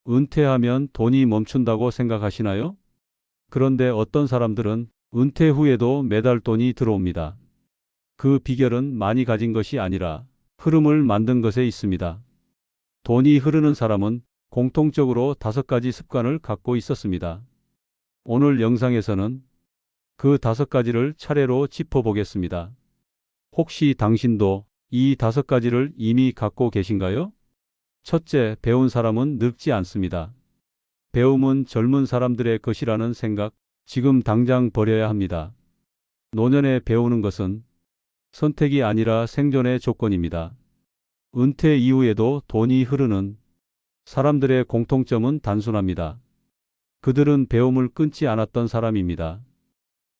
은퇴하면 돈이 멈춘다고 생각하시나요? 그런데 어떤 사람들은 은퇴 후에도 매달 돈이 들어옵니다. 그 비결은 많이 가진 것이 아니라 흐름을 만든 것에 있습니다. 돈이 흐르는 사람은 공통적으로 5가지 습관을 갖고 있었습니다. 오늘 영상에서는 그 5가지를 차례로 짚어보겠습니다. 혹시 당신도 이 5가지를 이미 갖고 계신가요? 첫째, 배운 사람은 늙지 않습니다. 배움은 젊은 사람들의 것이라는 생각, 지금 당장 버려야 합니다. 노년에 배우는 것은 선택이 아니라 생존의 조건입니다. 은퇴 이후에도 돈이 흐르는 사람들의 공통점은 단순합니다. 그들은 배움을 끊지 않았던 사람입니다.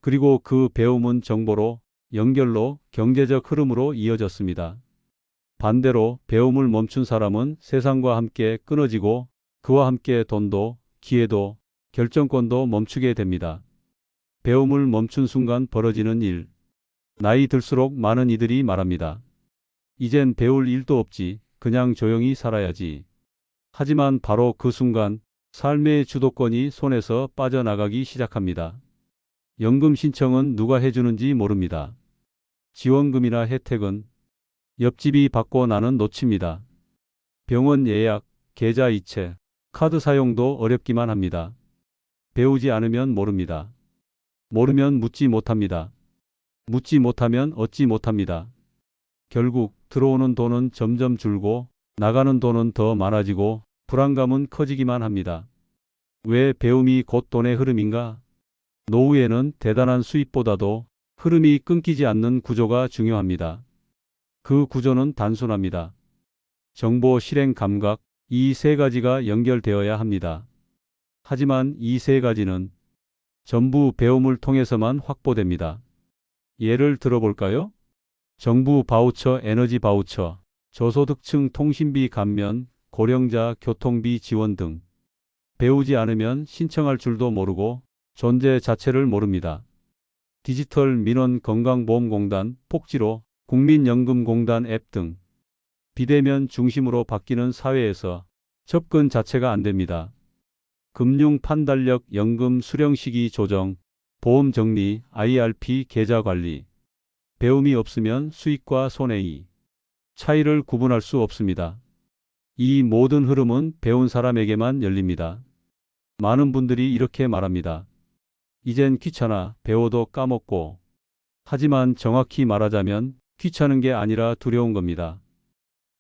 그리고 그 배움은 정보로, 연결로, 경제적 흐름으로 이어졌습니다. 반대로 배움을 멈춘 사람은 세상과 함께 끊어지고 그와 함께 돈도, 기회도, 결정권도 멈추게 됩니다. 배움을 멈춘 순간 벌어지는 일. 나이 들수록 많은 이들이 말합니다. 이젠 배울 일도 없지. 그냥 조용히 살아야지. 하지만 바로 그 순간 삶의 주도권이 손에서 빠져나가기 시작합니다. 연금 신청은 누가 해주는지 모릅니다. 지원금이나 혜택은 옆집이 받고 나는 놓칩니다. 병원 예약, 계좌 이체, 카드 사용도 어렵기만 합니다. 배우지 않으면 모릅니다. 모르면 묻지 못합니다. 묻지 못하면 얻지 못합니다. 결국 들어오는 돈은 점점 줄고 나가는 돈은 더 많아지고 불안감은 커지기만 합니다. 왜 배움이 곧 돈의 흐름인가? 노후에는 대단한 수입보다도 흐름이 끊기지 않는 구조가 중요합니다. 그 구조는 단순합니다. 정보, 실행, 감각, 이 3가지가 연결되어야 합니다. 하지만 이 3가지는 전부 배움을 통해서만 확보됩니다. 예를 들어볼까요? 정부 바우처, 에너지 바우처, 저소득층 통신비 감면, 고령자 교통비 지원 등. 배우지 않으면 신청할 줄도 모르고 존재 자체를 모릅니다. 디지털 민원 건강보험공단, 폭지로, 국민연금공단 앱 등. 비대면 중심으로 바뀌는 사회에서 접근 자체가 안 됩니다. 금융 판단력, 연금 수령 시기 조정, 보험 정리, IRP 계좌 관리. 배움이 없으면 수익과 손해의 차이를 구분할 수 없습니다. 이 모든 흐름은 배운 사람에게만 열립니다. 많은 분들이 이렇게 말합니다. 이젠 귀찮아, 배워도 까먹고. 하지만 정확히 말하자면 귀찮은 게 아니라 두려운 겁니다.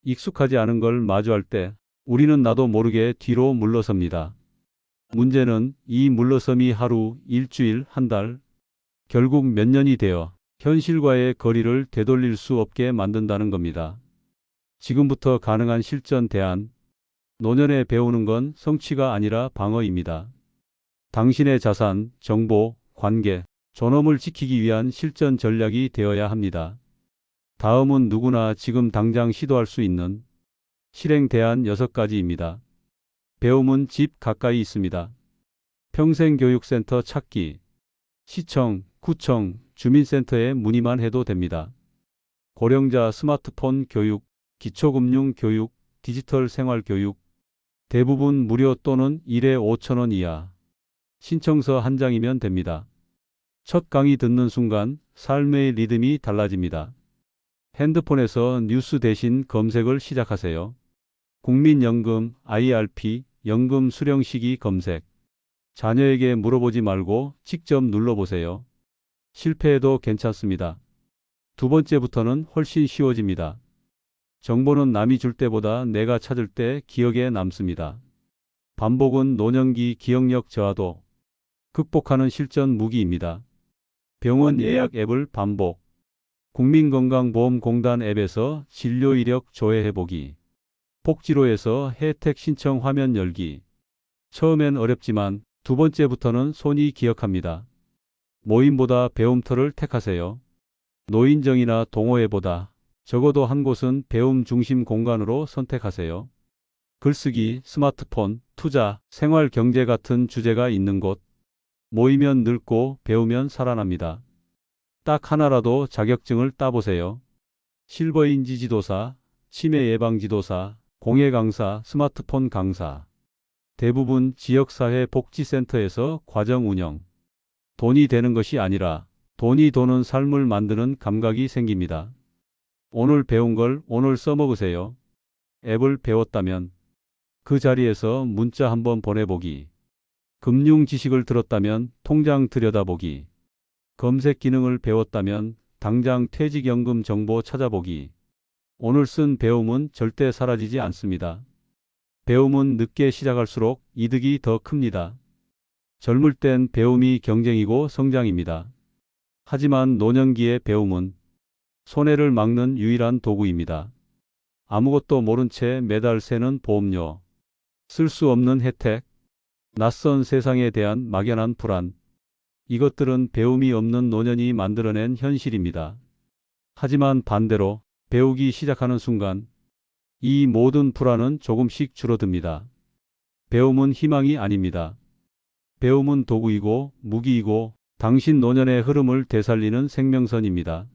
익숙하지 않은 걸 마주할 때 우리는 나도 모르게 뒤로 물러섭니다. 문제는 이 물러섬이 하루, 일주일, 한 달, 결국 몇 년이 되어 현실과의 거리를 되돌릴 수 없게 만든다는 겁니다. 지금부터 가능한 실전 대안. 노년에 배우는 건 성취가 아니라 방어입니다. 당신의 자산, 정보, 관계, 존엄을 지키기 위한 실전 전략이 되어야 합니다. 다음은 누구나 지금 당장 시도할 수 있는 실행 대안 6가지입니다. 배움은 집 가까이 있습니다. 평생교육센터 찾기, 시청, 구청, 주민센터에 문의만 해도 됩니다. 고령자 스마트폰 교육, 기초금융 교육, 디지털 생활 교육, 대부분 무료 또는 1회 5,000원 이하. 신청서 한 장이면 됩니다. 첫 강의 듣는 순간 삶의 리듬이 달라집니다. 핸드폰에서 뉴스 대신 검색을 시작하세요. 국민연금, IRP, 연금 수령 시기 검색. 자녀에게 물어보지 말고 직접 눌러보세요. 실패해도 괜찮습니다. 2번째부터는 훨씬 쉬워집니다. 정보는 남이 줄 때보다 내가 찾을 때 기억에 남습니다. 반복은 노년기 기억력 저하도 극복하는 실전 무기입니다. 병원 예약 앱을 반복. 국민건강보험공단 앱에서 진료 이력 조회해보기. 복지로에서 혜택 신청 화면 열기. 처음엔 어렵지만 2번째부터는 손이 기억합니다. 모임보다 배움터를 택하세요. 노인정이나 동호회보다 적어도 한 곳은 배움 중심 공간으로 선택하세요. 글쓰기, 스마트폰, 투자, 생활 경제 같은 주제가 있는 곳. 모이면 늙고 배우면 살아납니다. 딱 하나라도 자격증을 따보세요. 실버인지 지도사, 치매 예방 지도사, 공예 강사, 스마트폰 강사. 대부분 지역사회 복지센터에서 과정 운영. 돈이 되는 것이 아니라 돈이 도는 삶을 만드는 감각이 생깁니다. 오늘 배운 걸 오늘 써먹으세요. 앱을 배웠다면 그 자리에서 문자 한번 보내보기. 금융 지식을 들었다면 통장 들여다보기. 검색 기능을 배웠다면 당장 퇴직연금 정보 찾아보기. 오늘 쓴 배움은 절대 사라지지 않습니다. 배움은 늦게 시작할수록 이득이 더 큽니다. 젊을 땐 배움이 경쟁이고 성장입니다. 하지만 노년기의 배움은 손해를 막는 유일한 도구입니다. 아무것도 모른 채 매달 새는 보험료, 쓸 수 없는 혜택, 낯선 세상에 대한 막연한 불안. 이것들은 배움이 없는 노년이 만들어낸 현실입니다. 하지만 반대로 배우기 시작하는 순간 이 모든 불안은 조금씩 줄어듭니다. 배움은 희망이 아닙니다. 배움은 도구이고 무기이고 당신 노년의 흐름을 되살리는 생명선입니다.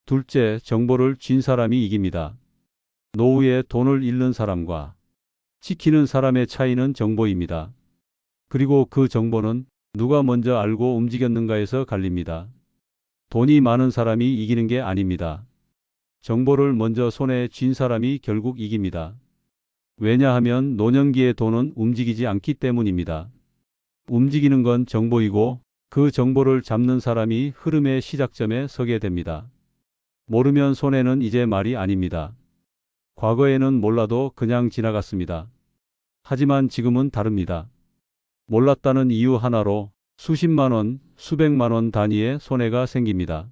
둘째, 정보를 쥔 사람이 이깁니다. 노후에 돈을 잃는 사람과 지키는 사람의 차이는 정보입니다. 그리고 그 정보는 누가 먼저 알고 움직였는가에서 갈립니다. 돈이 많은 사람이 이기는 게 아닙니다. 정보를 먼저 손에 쥔 사람이 결국 이깁니다. 왜냐하면 노년기의 돈은 움직이지 않기 때문입니다. 움직이는 건 정보이고 그 정보를 잡는 사람이 흐름의 시작점에 서게 됩니다. 모르면 손해는 이제 말이 아닙니다. 과거에는 몰라도 그냥 지나갔습니다. 하지만 지금은 다릅니다. 몰랐다는 이유 하나로 수십만 원, 수백만 원 단위의 손해가 생깁니다.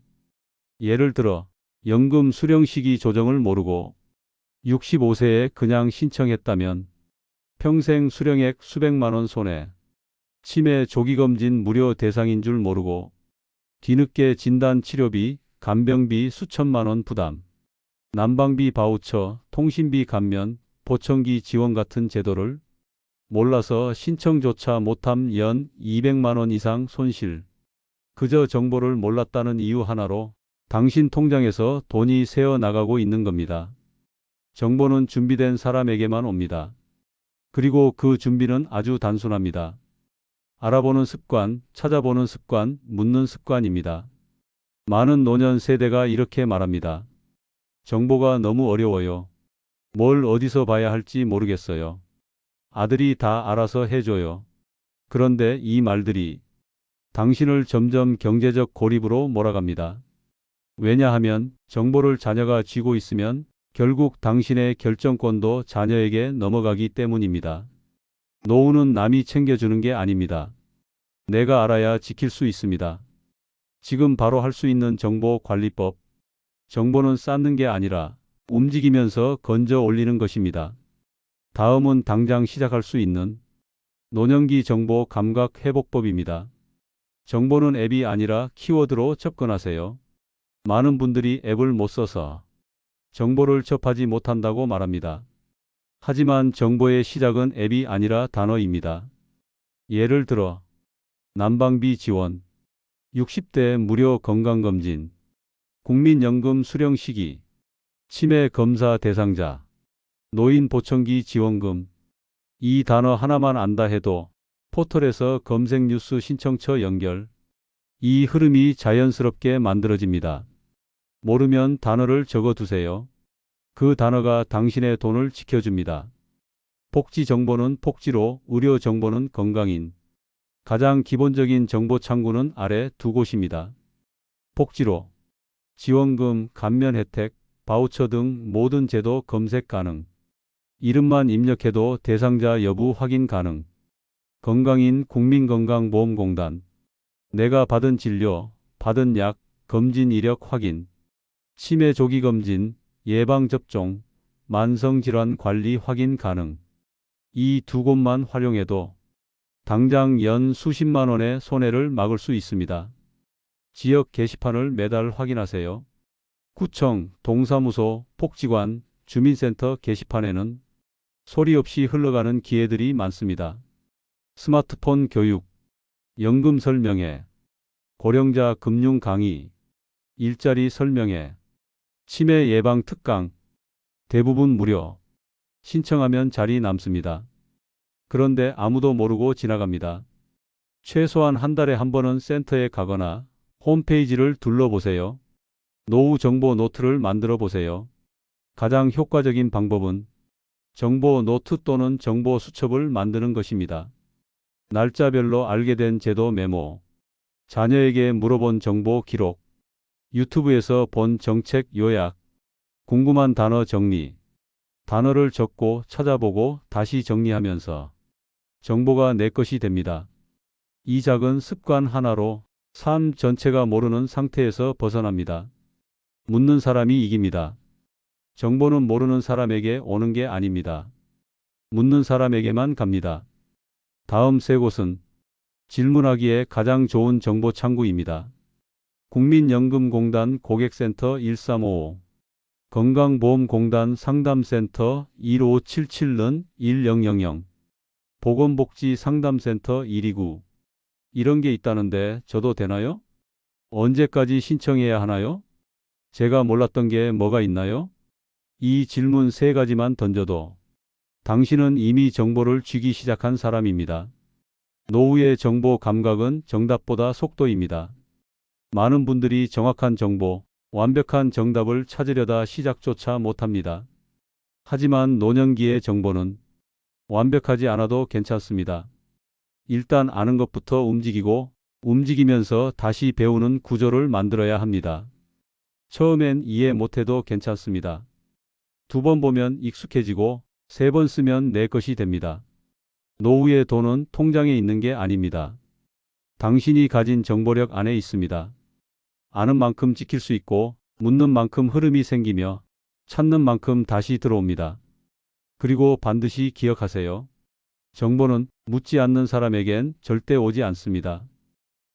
예를 들어 연금 수령 시기 조정을 모르고 65세에 그냥 신청했다면 평생 수령액 수백만 원 손해. 치매 조기검진 무료 대상인 줄 모르고 뒤늦게 진단 치료비, 간병비 수천만 원 부담. 난방비 바우처, 통신비 감면, 보청기 지원 같은 제도를 몰라서 신청조차 못함 연 200만 원 이상 손실. 그저 정보를 몰랐다는 이유 하나로 당신 통장에서 돈이 새어나가고 있는 겁니다. 정보는 준비된 사람에게만 옵니다. 그리고 그 준비는 아주 단순합니다. 알아보는 습관, 찾아보는 습관, 묻는 습관입니다. 많은 노년 세대가 이렇게 말합니다. 정보가 너무 어려워요. 뭘 어디서 봐야 할지 모르겠어요. 아들이 다 알아서 해줘요. 그런데 이 말들이 당신을 점점 경제적 고립으로 몰아갑니다. 왜냐하면 정보를 자녀가 쥐고 있으면 결국 당신의 결정권도 자녀에게 넘어가기 때문입니다. 노후는 남이 챙겨주는 게 아닙니다. 내가 알아야 지킬 수 있습니다. 지금 바로 할 수 있는 정보관리법. 정보는 쌓는 게 아니라 움직이면서 건져 올리는 것입니다. 다음은 당장 시작할 수 있는 노년기 정보 감각 회복법입니다. 정보는 앱이 아니라 키워드로 접근하세요. 많은 분들이 앱을 못 써서 정보를 접하지 못한다고 말합니다. 하지만 정보의 시작은 앱이 아니라 단어입니다. 예를 들어 난방비 지원, 60대 무료 건강검진, 국민연금 수령 시기, 치매 검사 대상자, 노인 보청기 지원금. 이 단어 하나만 안다 해도 포털에서 검색 뉴스 신청처 연결. 이 흐름이 자연스럽게 만들어집니다. 모르면 단어를 적어두세요. 그 단어가 당신의 돈을 지켜줍니다. 복지 정보는 복지로, 의료 정보는 건강인. 가장 기본적인 정보 창구는 아래 두 곳입니다. 복지로, 지원금, 감면 혜택, 바우처 등 모든 제도 검색 가능. 이름만 입력해도 대상자 여부 확인 가능. 건강인 국민건강보험공단. 내가 받은 진료, 받은 약, 검진 이력 확인. 치매 조기검진, 예방접종, 만성질환 관리 확인 가능. 이 두 곳만 활용해도 당장 연 수십만 원의 손해를 막을 수 있습니다. 지역 게시판을 매달 확인하세요. 구청, 동사무소, 복지관, 주민센터 게시판에는 소리 없이 흘러가는 기회들이 많습니다. 스마트폰 교육, 연금 설명회, 고령자 금융 강의, 일자리 설명회, 치매 예방 특강, 대부분 무료. 신청하면 자리 남습니다. 그런데 아무도 모르고 지나갑니다. 최소한 한 달에 한 번은 센터에 가거나 홈페이지를 둘러보세요. 노후 정보 노트를 만들어 보세요. 가장 효과적인 방법은 정보 노트 또는 정보 수첩을 만드는 것입니다. 날짜별로 알게 된 제도 메모, 자녀에게 물어본 정보 기록, 유튜브에서 본 정책 요약, 궁금한 단어 정리, 단어를 적고 찾아보고 다시 정리하면서 정보가 내 것이 됩니다. 이 작은 습관 하나로 삶 전체가 모르는 상태에서 벗어납니다. 묻는 사람이 이깁니다. 정보는 모르는 사람에게 오는 게 아닙니다. 묻는 사람에게만 갑니다. 다음 세 곳은 질문하기에 가장 좋은 정보 창구입니다. 국민연금공단 고객센터 1355, 건강보험공단 상담센터 1577-1000, 보건복지상담센터 129. 이런 게 있다는데 저도 되나요? 언제까지 신청해야 하나요? 제가 몰랐던 게 뭐가 있나요? 이 질문 세 가지만 던져도 당신은 이미 정보를 쥐기 시작한 사람입니다. 노후의 정보 감각은 정답보다 속도입니다. 많은 분들이 정확한 정보, 완벽한 정답을 찾으려다 시작조차 못합니다. 하지만 노년기의 정보는 완벽하지 않아도 괜찮습니다. 일단 아는 것부터 움직이고 움직이면서 다시 배우는 구조를 만들어야 합니다. 처음엔 이해 못해도 괜찮습니다. 두 번 보면 익숙해지고 세 번 쓰면 내 것이 됩니다. 노후의 돈은 통장에 있는 게 아닙니다. 당신이 가진 정보력 안에 있습니다. 아는 만큼 지킬 수 있고 묻는 만큼 흐름이 생기며 찾는 만큼 다시 들어옵니다. 그리고 반드시 기억하세요. 정보는 묻지 않는 사람에겐 절대 오지 않습니다.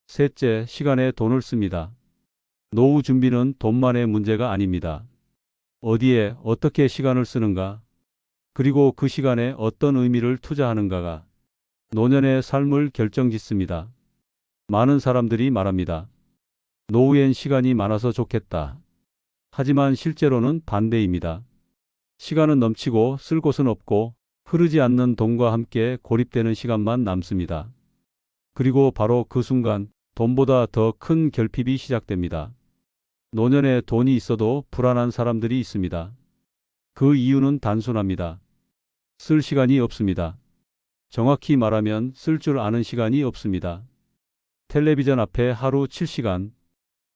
셋째, 시간에 돈을 씁니다. 노후 준비는 돈만의 문제가 아닙니다. 어디에 어떻게 시간을 쓰는가, 그리고 그 시간에 어떤 의미를 투자하는가가 노년의 삶을 결정짓습니다. 많은 사람들이 말합니다. 노후엔 시간이 많아서 좋겠다. 하지만 실제로는 반대입니다. 시간은 넘치고 쓸 곳은 없고 흐르지 않는 돈과 함께 고립되는 시간만 남습니다. 그리고 바로 그 순간 돈보다 더 큰 결핍이 시작됩니다. 노년에 돈이 있어도 불안한 사람들이 있습니다. 그 이유는 단순합니다. 쓸 시간이 없습니다. 정확히 말하면 쓸 줄 아는 시간이 없습니다. 텔레비전 앞에 하루 7시간,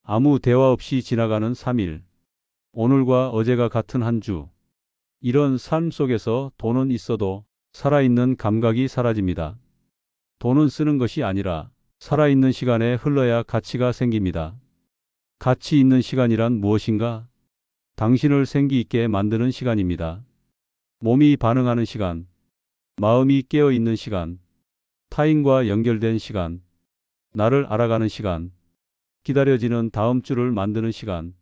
아무 대화 없이 지나가는 3일, 오늘과 어제가 같은 한 주. 이런 삶 속에서 돈은 있어도 살아있는 감각이 사라집니다. 돈은 쓰는 것이 아니라 살아있는 시간에 흘러야 가치가 생깁니다. 가치 있는 시간이란 무엇인가? 당신을 생기 있게 만드는 시간입니다. 몸이 반응하는 시간, 마음이 깨어 있는 시간, 타인과 연결된 시간, 나를 알아가는 시간, 기다려지는 다음 주를 만드는 시간.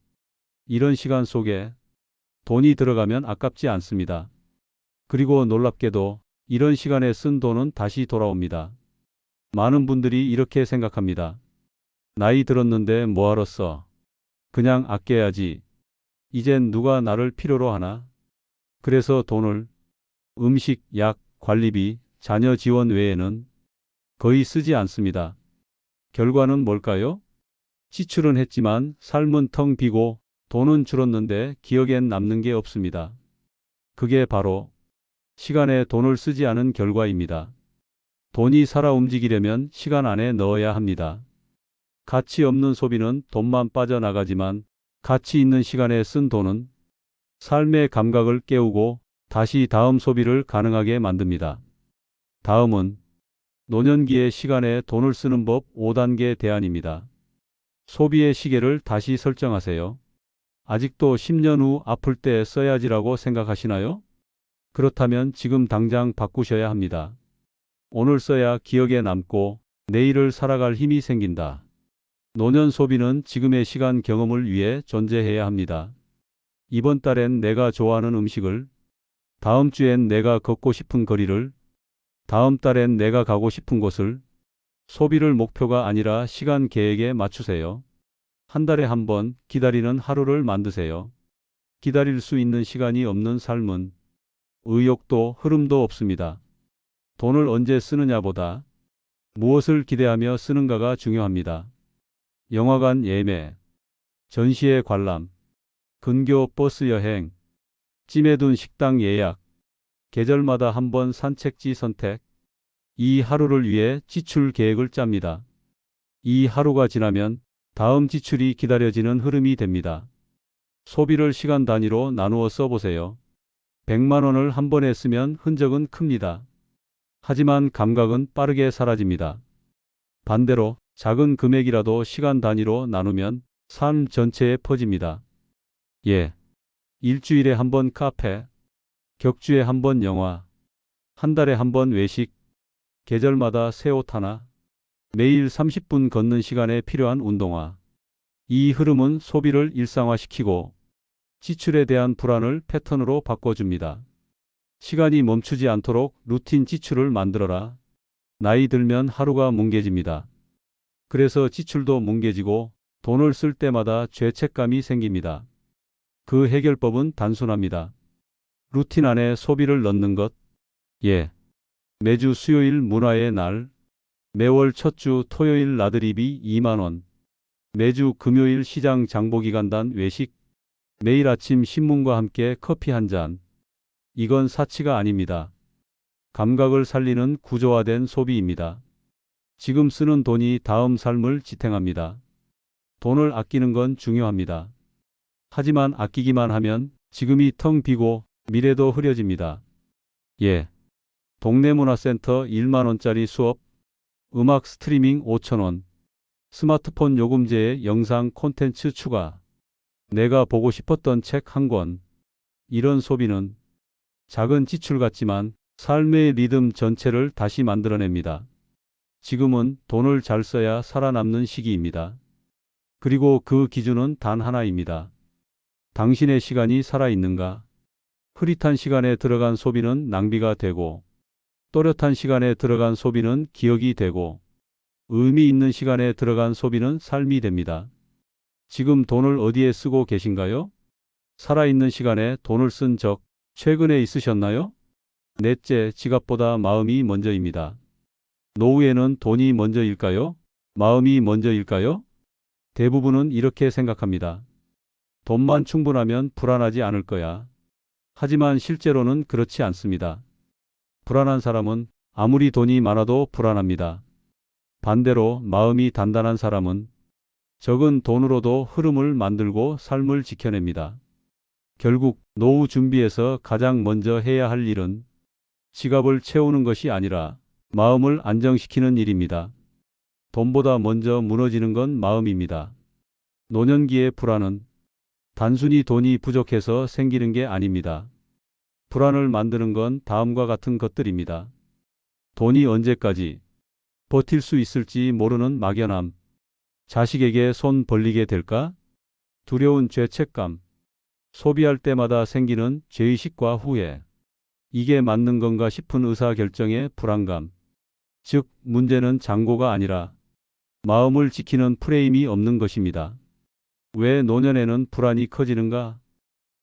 이런 시간 속에 돈이 들어가면 아깝지 않습니다. 그리고 놀랍게도 이런 시간에 쓴 돈은 다시 돌아옵니다. 많은 분들이 이렇게 생각합니다. 나이 들었는데 뭐하러 써? 그냥 아껴야지. 이젠 누가 나를 필요로 하나? 그래서 돈을 음식, 약, 관리비, 자녀 지원 외에는 거의 쓰지 않습니다. 결과는 뭘까요? 지출은 했지만 삶은 텅 비고 돈은 줄었는데 기억엔 남는 게 없습니다. 그게 바로 시간에 돈을 쓰지 않은 결과입니다. 돈이 살아 움직이려면 시간 안에 넣어야 합니다. 가치 없는 소비는 돈만 빠져나가지만 가치 있는 시간에 쓴 돈은 삶의 감각을 깨우고 다시 다음 소비를 가능하게 만듭니다. 다음은 노년기의 시간에 돈을 쓰는 법 5단계 대안입니다. 소비의 시계를 다시 설정하세요. 아직도 10년 후 아플 때 써야지라고 생각하시나요? 그렇다면 지금 당장 바꾸셔야 합니다. 오늘 써야 기억에 남고 내일을 살아갈 힘이 생긴다. 노년 소비는 지금의 시간 경험을 위해 존재해야 합니다. 이번 달엔 내가 좋아하는 음식을, 다음 주엔 내가 걷고 싶은 거리를, 다음 달엔 내가 가고 싶은 곳을. 소비를 목표가 아니라 시간 계획에 맞추세요. 한 달에 한 번 기다리는 하루를 만드세요. 기다릴 수 있는 시간이 없는 삶은 의욕도 흐름도 없습니다. 돈을 언제 쓰느냐보다 무엇을 기대하며 쓰는가가 중요합니다. 영화관 예매, 전시회 관람, 근교 버스 여행, 찜해 둔 식당 예약, 계절마다 한 번 산책지 선택. 이 하루를 위해 지출 계획을 짭니다. 이 하루가 지나면 다음 지출이 기다려지는 흐름이 됩니다. 소비를 시간 단위로 나누어 써보세요. 100만 원을 한 번에 쓰면 흔적은 큽니다. 하지만 감각은 빠르게 사라집니다. 반대로 작은 금액이라도 시간 단위로 나누면 삶 전체에 퍼집니다. 예. 일주일에 한 번 카페, 격주에 한 번 영화, 한 달에 한 번 외식, 계절마다 새 옷 하나, 매일 30분 걷는 시간에 필요한 운동화. 이 흐름은 소비를 일상화시키고 지출에 대한 불안을 패턴으로 바꿔줍니다. 시간이 멈추지 않도록 루틴 지출을 만들어라. 나이 들면 하루가 뭉개집니다. 그래서 지출도 뭉개지고 돈을 쓸 때마다 죄책감이 생깁니다. 그 해결법은 단순합니다. 루틴 안에 소비를 넣는 것. 예. 매주 수요일 문화의 날, 매월 첫 주 토요일 나들이비 2만 원, 매주 금요일 시장 장보기 간단 외식, 매일 아침 신문과 함께 커피 한 잔. 이건 사치가 아닙니다. 감각을 살리는 구조화된 소비입니다. 지금 쓰는 돈이 다음 삶을 지탱합니다. 돈을 아끼는 건 중요합니다. 하지만 아끼기만 하면 지금이 텅 비고 미래도 흐려집니다. 예. 동네 문화센터 1만 원짜리 수업, 음악 스트리밍 5천 원, 스마트폰 요금제에 영상 콘텐츠 추가, 내가 보고 싶었던 책 한 권. 이런 소비는 작은 지출 같지만 삶의 리듬 전체를 다시 만들어냅니다. 지금은 돈을 잘 써야 살아남는 시기입니다. 그리고 그 기준은 단 하나입니다. 당신의 시간이 살아있는가? 흐릿한 시간에 들어간 소비는 낭비가 되고, 또렷한 시간에 들어간 소비는 기억이 되고, 의미 있는 시간에 들어간 소비는 삶이 됩니다. 지금 돈을 어디에 쓰고 계신가요? 살아있는 시간에 돈을 쓴 적 최근에 있으셨나요? 넷째, 지갑보다 마음이 먼저입니다. 노후에는 돈이 먼저일까요? 마음이 먼저일까요? 대부분은 이렇게 생각합니다. 돈만 충분하면 불안하지 않을 거야. 하지만 실제로는 그렇지 않습니다. 불안한 사람은 아무리 돈이 많아도 불안합니다. 반대로 마음이 단단한 사람은 적은 돈으로도 흐름을 만들고 삶을 지켜냅니다. 결국 노후 준비에서 가장 먼저 해야 할 일은 지갑을 채우는 것이 아니라 마음을 안정시키는 일입니다. 돈보다 먼저 무너지는 건 마음입니다. 노년기의 불안은 단순히 돈이 부족해서 생기는 게 아닙니다. 불안을 만드는 건 다음과 같은 것들입니다. 돈이 언제까지 버틸 수 있을지 모르는 막연함. 자식에게 손 벌리게 될까? 두려운 죄책감. 소비할 때마다 생기는 죄의식과 후회. 이게 맞는 건가 싶은 의사결정의 불안감. 즉, 문제는 잔고가 아니라 마음을 지키는 프레임이 없는 것입니다. 왜 노년에는 불안이 커지는가?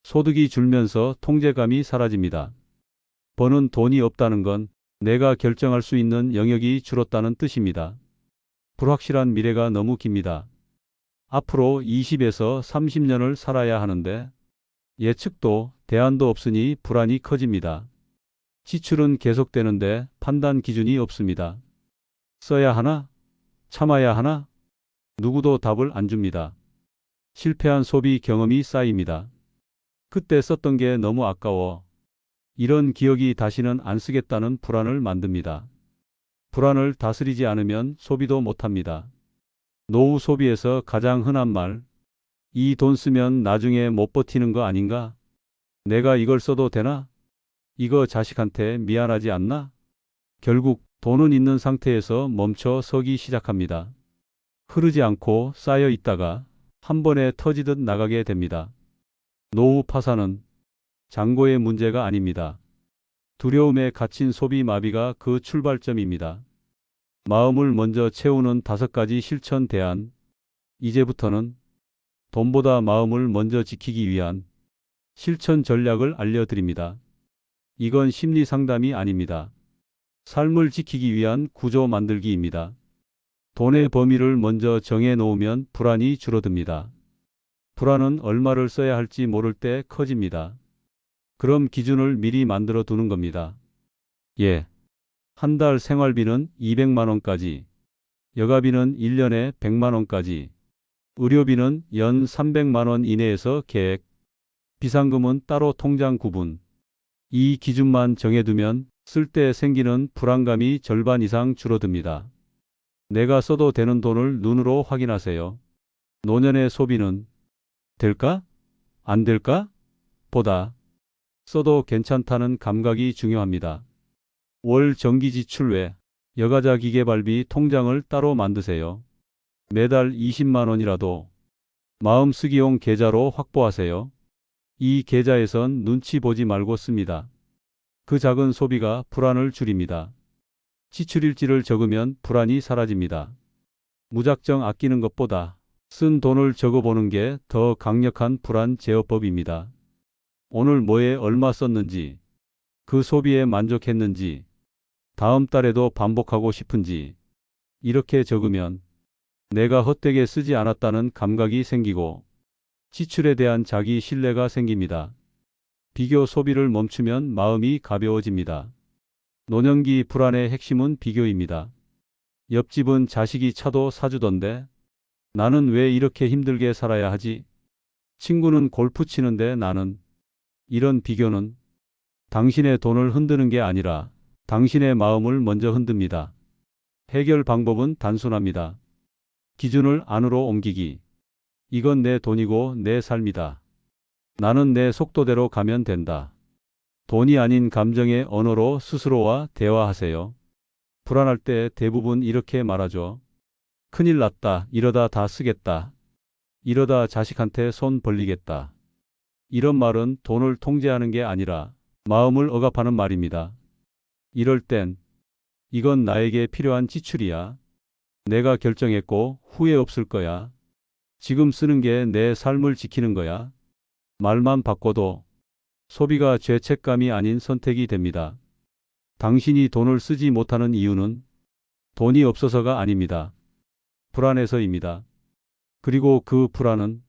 소득이 줄면서 통제감이 사라집니다. 버는 돈이 없다는 건 내가 결정할 수 있는 영역이 줄었다는 뜻입니다. 불확실한 미래가 너무 깁니다. 앞으로 20에서 30년을 살아야 하는데 예측도 대안도 없으니 불안이 커집니다. 지출은 계속되는데 판단 기준이 없습니다. 써야 하나? 참아야 하나? 누구도 답을 안 줍니다. 실패한 소비 경험이 쌓입니다. 그때 썼던 게 너무 아까워. 이런 기억이 다시는 안 쓰겠다는 불안을 만듭니다. 불안을 다스리지 않으면 소비도 못합니다. 노후 소비에서 가장 흔한 말, 이 돈 쓰면 나중에 못 버티는 거 아닌가? 내가 이걸 써도 되나? 이거 자식한테 미안하지 않나? 결국 돈은 있는 상태에서 멈춰 서기 시작합니다. 흐르지 않고 쌓여 있다가 한 번에 터지듯 나가게 됩니다. 노후 파산은 잔고의 문제가 아닙니다. 두려움에 갇힌 소비 마비가 그 출발점입니다. 마음을 먼저 채우는 5가지 실천 대안. 이제부터는 돈보다 마음을 먼저 지키기 위한 실천 전략을 알려드립니다. 이건 심리 상담이 아닙니다. 삶을 지키기 위한 구조 만들기입니다. 돈의 범위를 먼저 정해 놓으면 불안이 줄어듭니다. 불안은 얼마를 써야 할지 모를 때 커집니다. 그럼 기준을 미리 만들어 두는 겁니다. 예. 한 달 생활비는 200만 원까지, 여가비는 1년에 100만 원까지, 의료비는 연 300만 원 이내에서 계획, 비상금은 따로 통장 구분. 이 기준만 정해두면 쓸 때 생기는 불안감이 절반 이상 줄어듭니다. 내가 써도 되는 돈을 눈으로 확인하세요. 노년의 소비는 될까? 안 될까? 보다 써도 괜찮다는 감각이 중요합니다. 월 정기 지출 외 여가자 기계발비 통장을 따로 만드세요. 매달 20만 원이라도 마음 쓰기용 계좌로 확보하세요. 이 계좌에선 눈치 보지 말고 씁니다. 그 작은 소비가 불안을 줄입니다. 지출일지를 적으면 불안이 사라집니다. 무작정 아끼는 것보다 쓴 돈을 적어보는 게 더 강력한 불안 제어법입니다. 오늘 뭐에 얼마 썼는지, 그 소비에 만족했는지, 다음 달에도 반복하고 싶은지 이렇게 적으면 내가 헛되게 쓰지 않았다는 감각이 생기고 지출에 대한 자기 신뢰가 생깁니다. 비교 소비를 멈추면 마음이 가벼워집니다. 노년기 불안의 핵심은 비교입니다. 옆집은 자식이 차도 사주던데 나는 왜 이렇게 힘들게 살아야 하지? 친구는 골프 치는데 나는. 이런 비교는 당신의 돈을 흔드는 게 아니라 당신의 마음을 먼저 흔듭니다. 해결 방법은 단순합니다. 기준을 안으로 옮기기. 이건 내 돈이고 내 삶이다. 나는 내 속도대로 가면 된다. 돈이 아닌 감정의 언어로 스스로와 대화하세요. 불안할 때 대부분 이렇게 말하죠. 큰일 났다. 이러다 다 쓰겠다. 이러다 자식한테 손 벌리겠다. 이런 말은 돈을 통제하는 게 아니라 마음을 억압하는 말입니다. 이럴 땐 이건 나에게 필요한 지출이야. 내가 결정했고 후회 없을 거야. 지금 쓰는 게 내 삶을 지키는 거야. 말만 바꿔도 소비가 죄책감이 아닌 선택이 됩니다. 당신이 돈을 쓰지 못하는 이유는 돈이 없어서가 아닙니다. 불안해서입니다. 그리고 그 불안은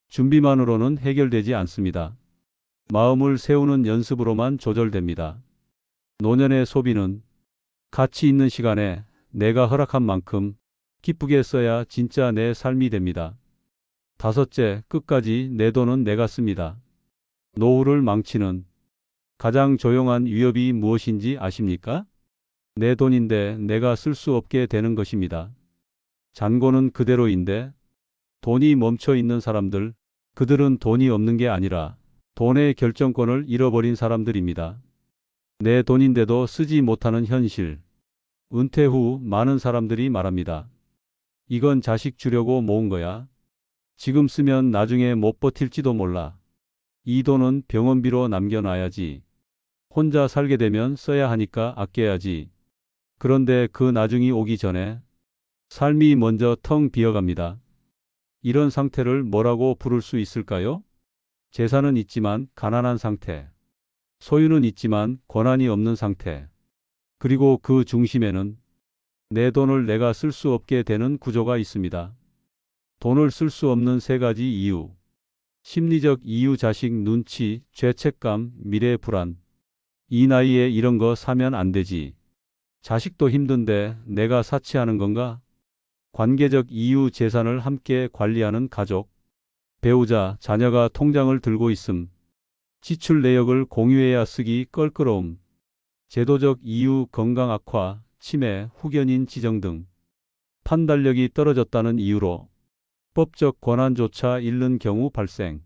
준비만으로는 해결되지 않습니다. 마음을 세우는 연습으로만 조절됩니다. 노년의 소비는 가치 있는 시간에 내가 허락한 만큼 기쁘게 써야 진짜 내 삶이 됩니다. 다섯째, 끝까지 내 돈은 내가 씁니다. 노후를 망치는 가장 조용한 위협이 무엇인지 아십니까? 내 돈인데 내가 쓸 수 없게 되는 것입니다. 잔고는 그대로인데 돈이 멈춰 있는 사람들, 그들은 돈이 없는 게 아니라 돈의 결정권을 잃어버린 사람들입니다. 내 돈인데도 쓰지 못하는 현실. 은퇴 후 많은 사람들이 말합니다. 이건 자식 주려고 모은 거야. 지금 쓰면 나중에 못 버틸지도 몰라. 이 돈은 병원비로 남겨놔야지. 혼자 살게 되면 써야 하니까 아껴야지. 그런데 그 나중이 오기 전에 삶이 먼저 텅 비어갑니다. 이런 상태를 뭐라고 부를 수 있을까요? 재산은 있지만 가난한 상태. 소유는 있지만 권한이 없는 상태. 그리고 그 중심에는 내 돈을 내가 쓸 수 없게 되는 구조가 있습니다. 돈을 쓸 수 없는 세 가지 이유. 심리적 이유, 자식 눈치, 죄책감, 미래 불안. 이 나이에 이런 거 사면 안 되지. 자식도 힘든데 내가 사치하는 건가? 관계적 이유, 재산을 함께 관리하는 가족. 배우자, 자녀가 통장을 들고 있음. 지출 내역을 공유해야 쓰기 껄끄러움. 제도적 이유, 건강 악화, 치매, 후견인 지정 등. 판단력이 떨어졌다는 이유로 법적 권한조차 잃는 경우 발생.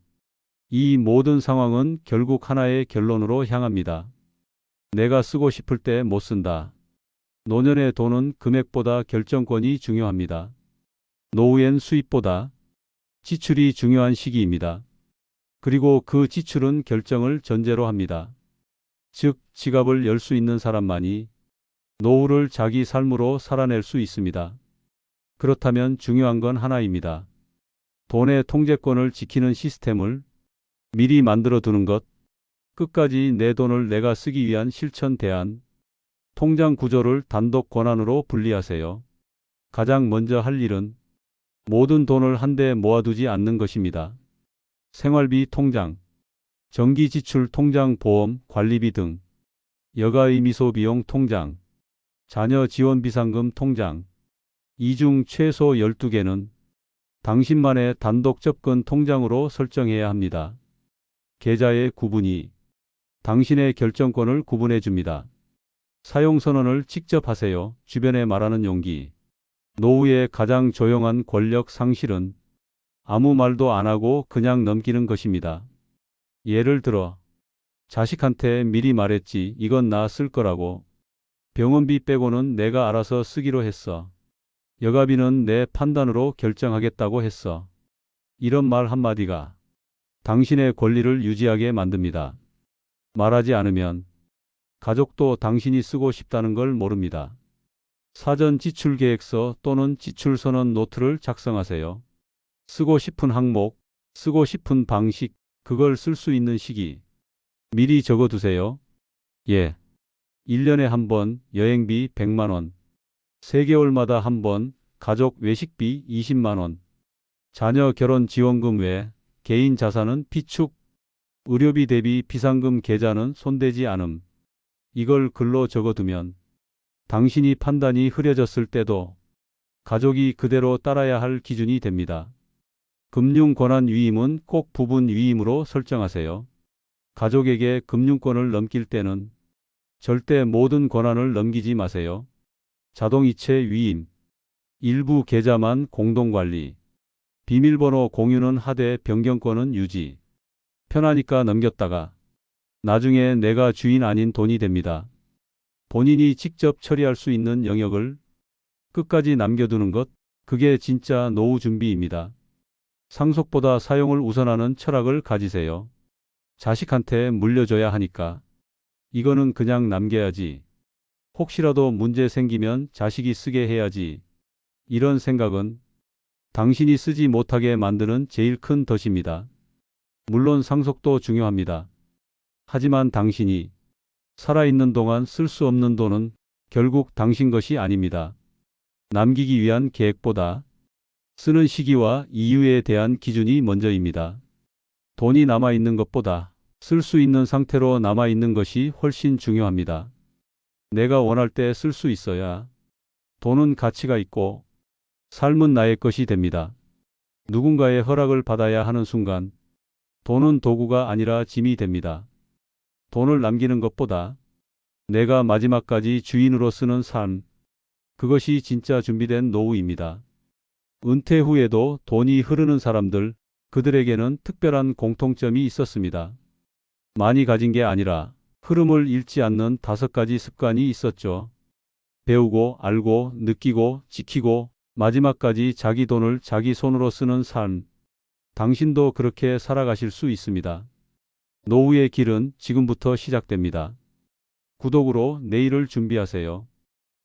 이 모든 상황은 결국 하나의 결론으로 향합니다. 내가 쓰고 싶을 때 못 쓴다. 노년의 돈은 금액보다 결정권이 중요합니다. 노후엔 수입보다 지출이 중요한 시기입니다. 그리고 그 지출은 결정을 전제로 합니다. 즉, 지갑을 열 수 있는 사람만이 노후를 자기 삶으로 살아낼 수 있습니다. 그렇다면 중요한 건 하나입니다. 돈의 통제권을 지키는 시스템을 미리 만들어 두는 것. 끝까지 내 돈을 내가 쓰기 위한 실천 대안. 통장 구조를 단독 권한으로 분리하세요. 가장 먼저 할 일은 모든 돈을 한데 모아두지 않는 것입니다. 생활비 통장, 정기 지출 통장, 보험, 관리비 등, 여가의 미소 비용 통장, 자녀 지원 비상금 통장, 이 중 최소 12개는 당신만의 단독 접근 통장으로 설정해야 합니다. 계좌의 구분이 당신의 결정권을 구분해 줍니다. 사용 선언을 직접 하세요. 주변에 말하는 용기. 노후의 가장 조용한 권력 상실은 아무 말도 안 하고 그냥 넘기는 것입니다. 예를 들어, 자식한테 미리 말했지, 이건 나 쓸 거라고. 병원비 빼고는 내가 알아서 쓰기로 했어. 여가비는 내 판단으로 결정하겠다고 했어. 이런 말 한마디가 당신의 권리를 유지하게 만듭니다. 말하지 않으면 가족도 당신이 쓰고 싶다는 걸 모릅니다. 사전 지출 계획서 또는 지출 선언 노트를 작성하세요. 쓰고 싶은 항목, 쓰고 싶은 방식, 그걸 쓸 수 있는 시기. 미리 적어두세요. 예. 1년에 한 번 여행비 100만 원. 3개월마다 한 번 가족 외식비 20만 원. 자녀 결혼 지원금 외 개인 자산은 비축. 의료비 대비 비상금 계좌는 손대지 않음. 이걸 글로 적어두면 당신이 판단이 흐려졌을 때도 가족이 그대로 따라야 할 기준이 됩니다. 금융 권한 위임은 꼭 부분 위임으로 설정하세요. 가족에게 금융권을 넘길 때는 절대 모든 권한을 넘기지 마세요. 자동이체 위임, 일부 계좌만 공동관리, 비밀번호 공유는 하되 변경권은 유지. 편하니까 넘겼다가 나중에 내가 주인 아닌 돈이 됩니다. 본인이 직접 처리할 수 있는 영역을 끝까지 남겨두는 것, 그게 진짜 노후 준비입니다. 상속보다 사용을 우선하는 철학을 가지세요. 자식한테 물려줘야 하니까 이거는 그냥 남겨야지. 혹시라도 문제 생기면 자식이 쓰게 해야지. 이런 생각은 당신이 쓰지 못하게 만드는 제일 큰 덫입니다. 물론 상속도 중요합니다. 하지만 당신이 살아있는 동안 쓸 수 없는 돈은 결국 당신 것이 아닙니다. 남기기 위한 계획보다 쓰는 시기와 이유에 대한 기준이 먼저입니다. 돈이 남아있는 것보다 쓸 수 있는 상태로 남아있는 것이 훨씬 중요합니다. 내가 원할 때 쓸 수 있어야 돈은 가치가 있고 삶은 나의 것이 됩니다. 누군가의 허락을 받아야 하는 순간 돈은 도구가 아니라 짐이 됩니다. 돈을 남기는 것보다 내가 마지막까지 주인으로 쓰는 삶, 그것이 진짜 준비된 노후입니다. 은퇴 후에도 돈이 흐르는 사람들, 그들에게는 특별한 공통점이 있었습니다. 많이 가진 게 아니라 흐름을 잃지 않는 5가지 습관이 있었죠. 배우고, 알고, 느끼고, 지키고, 마지막까지 자기 돈을 자기 손으로 쓰는 삶. 당신도 그렇게 살아가실 수 있습니다. 노후의 길은 지금부터 시작됩니다. 구독으로 내일을 준비하세요.